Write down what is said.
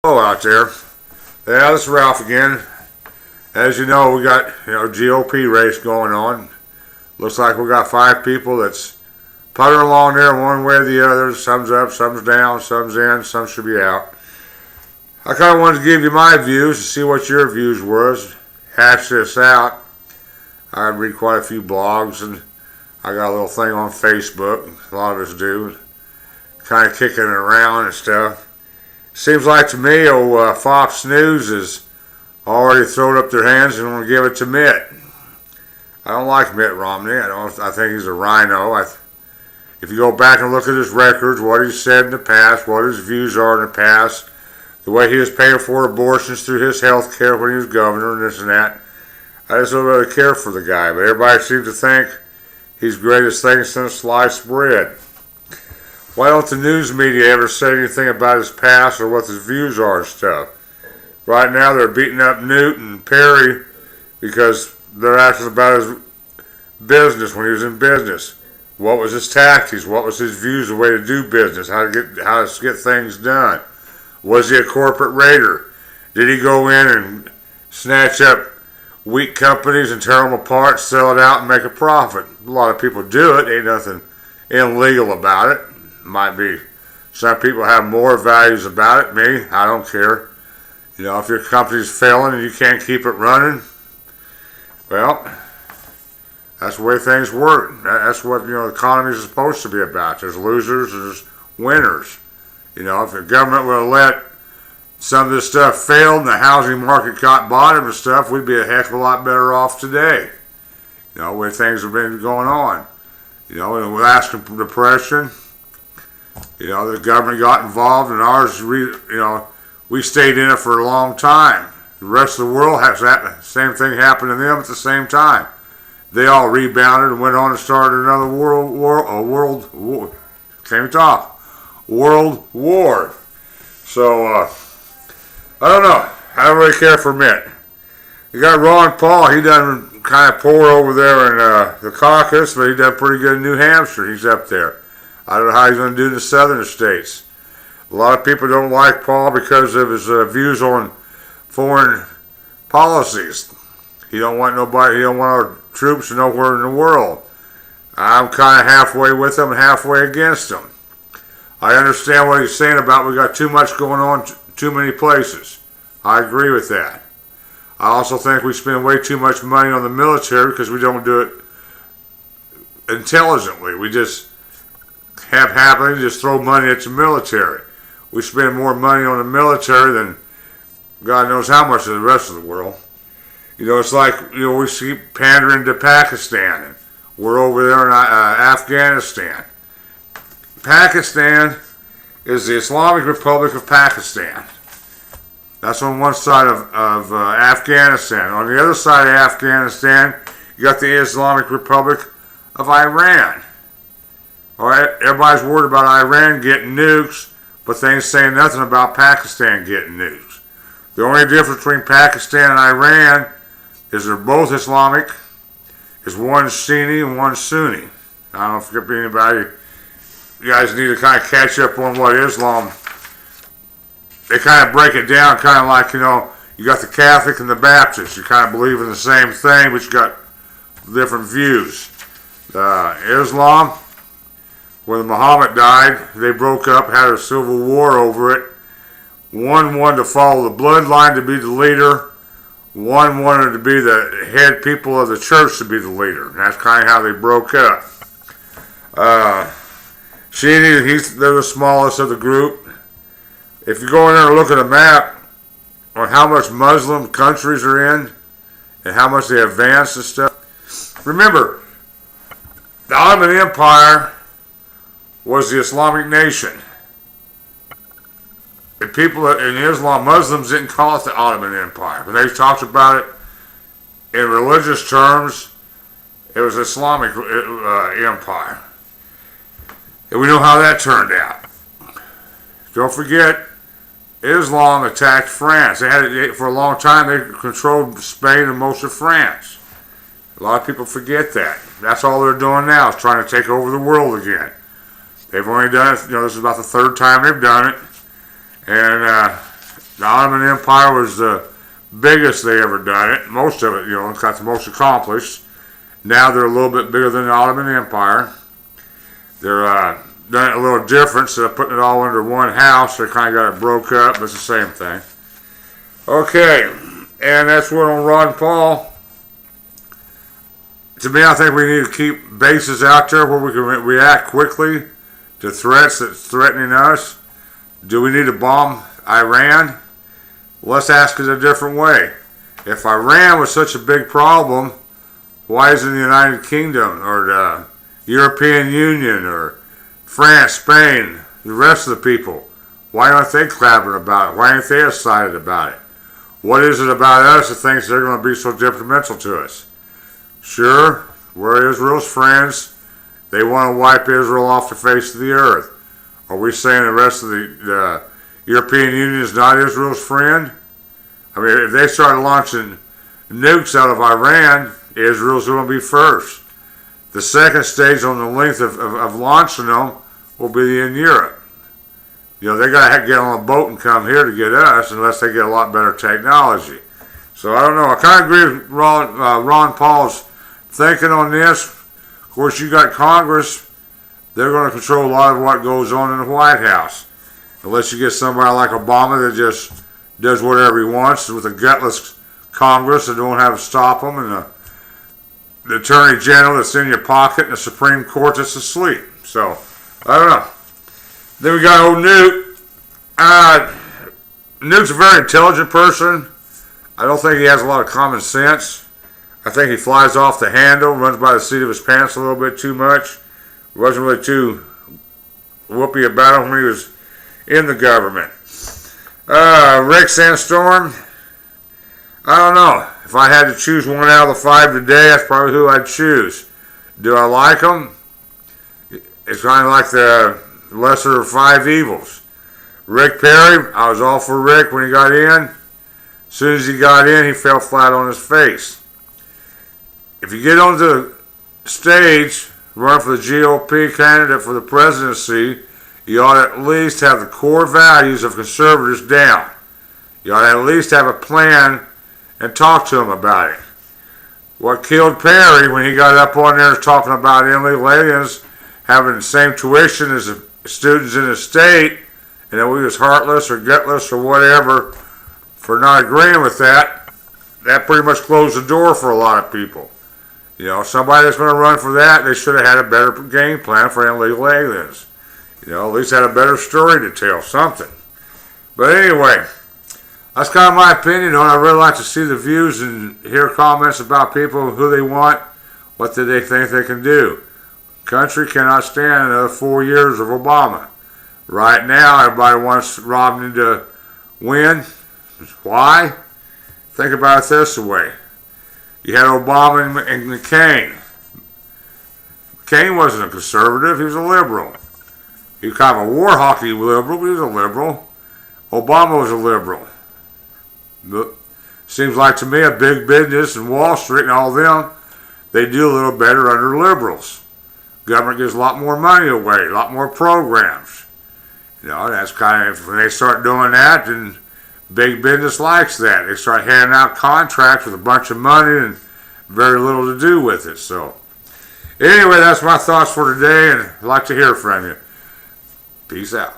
Hello out there. Yeah, this is Ralph again. As you know, we got GOP race going on. Looks like we got 5 people that's puttering along there one way or the other. Some's up, some's down, some's in, some should be out. I kind of wanted to give you my views to see what your views was. Hash this out. I read quite a few blogs and I got a little thing on Facebook. A lot of us do. Kind of kicking it around and stuff. Seems like to me, Fox News has already thrown up their hands and want to give it to Mitt. I don't like Mitt Romney. I think he's a rhino. If you go back and look at his records, what he's said in the past, what his views are in the past, the way he was paying for abortions through his health care when he was governor and this and that, I just don't really care for the guy. But everybody seems to think he's the greatest thing since sliced bread. Why don't the news media ever say anything about his past or what his views are and stuff? Right now they're beating up Newt and Perry because they're asking about his business when he was in business. What was his tactics? What was his views, the way to do business? How to get things done? Was he a corporate raider? Did he go in and snatch up weak companies and tear them apart, sell it out and make a profit? A lot of people do it. Ain't nothing illegal about it. Might be some people have more values about it. Me, I don't care. If your company's failing and you can't keep it running, well, that's the way things work. That's what the economy is supposed to be about. There's losers, there's winners. If the government would have let some of this stuff fail and the housing market got bottom and stuff, we'd be a heck of a lot better off today. Where things have been going on. In the last depression, the government got involved and ours, we stayed in it for a long time. The rest of the world has that same thing happen to them at the same time. They all rebounded and went on and started another world war. So, I don't know. I don't really care for Mitt. You got Ron Paul. He done kind of poor over there in the caucus, but he done pretty good in New Hampshire. He's up there. I don't know how he's going to do in the southern states. A lot of people don't like Paul because of his views on foreign policies. He don't want our troops nowhere in the world. I'm kind of halfway with him and halfway against him. I understand what he's saying about we got too much going on, too many places. I agree with that. I also think we spend way too much money on the military because we don't do it intelligently. We just just throw money at the military. We spend more money on the military than God knows how much of the rest of the world. It's like, we keep pandering to Pakistan, and we're over there in Afghanistan. Pakistan is the Islamic Republic of Pakistan. That's on one side of Afghanistan. On the other side of Afghanistan, you got the Islamic Republic of Iran. All right, everybody's worried about Iran getting nukes, but they ain't saying nothing about Pakistan getting nukes. The only difference between Pakistan and Iran is they're both Islamic. Is one Sunni and one Sunni. I don't know if anybody, you guys need to kind of catch up on what Islam, they kind of break it down kind of like, you got the Catholic and the Baptist. You kind of believe in the same thing, but you got different views. Islam, when Muhammad died, they broke up, had a civil war over it. One wanted to follow the bloodline to be the leader. One wanted to be the head people of the church to be the leader. And that's kind of how they broke up. They're the smallest of the group. If you go in there and look at a map on how much Muslim countries are in and how much they advanced and stuff, remember, the Ottoman Empire was the Islamic nation. The people in Islam, Muslims didn't call it the Ottoman Empire. When they talked about it in religious terms, it was Islamic empire. And we know how that turned out. Don't forget, Islam attacked France. For a long time, they controlled Spain and most of France. A lot of people forget that. That's all they're doing now, is trying to take over the world again. They've only done it, this is about the 3rd time they've done it. And the Ottoman Empire was the biggest they ever done it. Most of it, it's got the most accomplished. Now they're a little bit bigger than the Ottoman Empire. They're done it a little different, so they're putting it all under one house. They kind of got it broke up, but it's the same thing. Okay, and that's what on Ron Paul. To me, I think we need to keep bases out there where we can react quickly to threats that's threatening us. Do we need to bomb Iran? Let's ask it a different way. If Iran was such a big problem, why isn't the United Kingdom or the European Union or France, Spain, the rest of the people, why aren't they clapping about it? Why aren't they excited about it? What is it about us that thinks they're going to be so detrimental to us? Sure, we're Israel's friends. They want to wipe Israel off the face of the earth. Are we saying the rest of the European Union is not Israel's friend? I mean, if they start launching nukes out of Iran, Israel's going to be first. The second stage on the length of launching them will be in Europe. They got to get on a boat and come here to get us unless they get a lot better technology. So I don't know. I kind of agree with Ron Paul's thinking on this. Of course, you got Congress. They're going to control a lot of what goes on in the White House. Unless you get somebody like Obama that just does whatever he wants with a gutless Congress that don't have to stop him, and the Attorney General that's in your pocket, and the Supreme Court that's asleep. So, I don't know. Then we got old Newt. Newt's a very intelligent person. I don't think he has a lot of common sense. I think he flies off the handle, runs by the seat of his pants a little bit too much. He wasn't really too whoopy about it when he was in the government. Rick Sandstorm, I don't know. If I had to choose one out of the 5 today, that's probably who I'd choose. Do I like him? It's kind of like the lesser of 5 evils. Rick Perry, I was all for Rick when he got in. As soon as he got in, he fell flat on his face. If you get onto the stage, run for the GOP candidate for the presidency, you ought to at least have the core values of conservatives down. You ought to at least have a plan and talk to them about it. What killed Perry when he got up on there talking about illegal aliens having the same tuition as the students in the state, and that we was heartless or gutless or whatever for not agreeing with that pretty much closed the door for a lot of people. Somebody that's going to run for that, they should have had a better game plan for illegal aliens. At least had a better story to tell, something. But anyway, that's kind of my opinion on it. I really like to see the views and hear comments about people, who they want, what do they think they can do. Country cannot stand another 4 years of Obama. Right now, everybody wants Romney to win. Why? Think about it this way. You had Obama and McCain. McCain wasn't a conservative, he was a liberal. He was kind of a war hockey liberal, but he was a liberal. Obama was a liberal. But seems like to me a big business and Wall Street and all them, they do a little better under liberals. Government gives a lot more money away, a lot more programs. That's kind of, when they start doing that, then big business likes that. They start handing out contracts with a bunch of money and very little to do with it. So, anyway, that's my thoughts for today, and I'd like to hear from you. Peace out.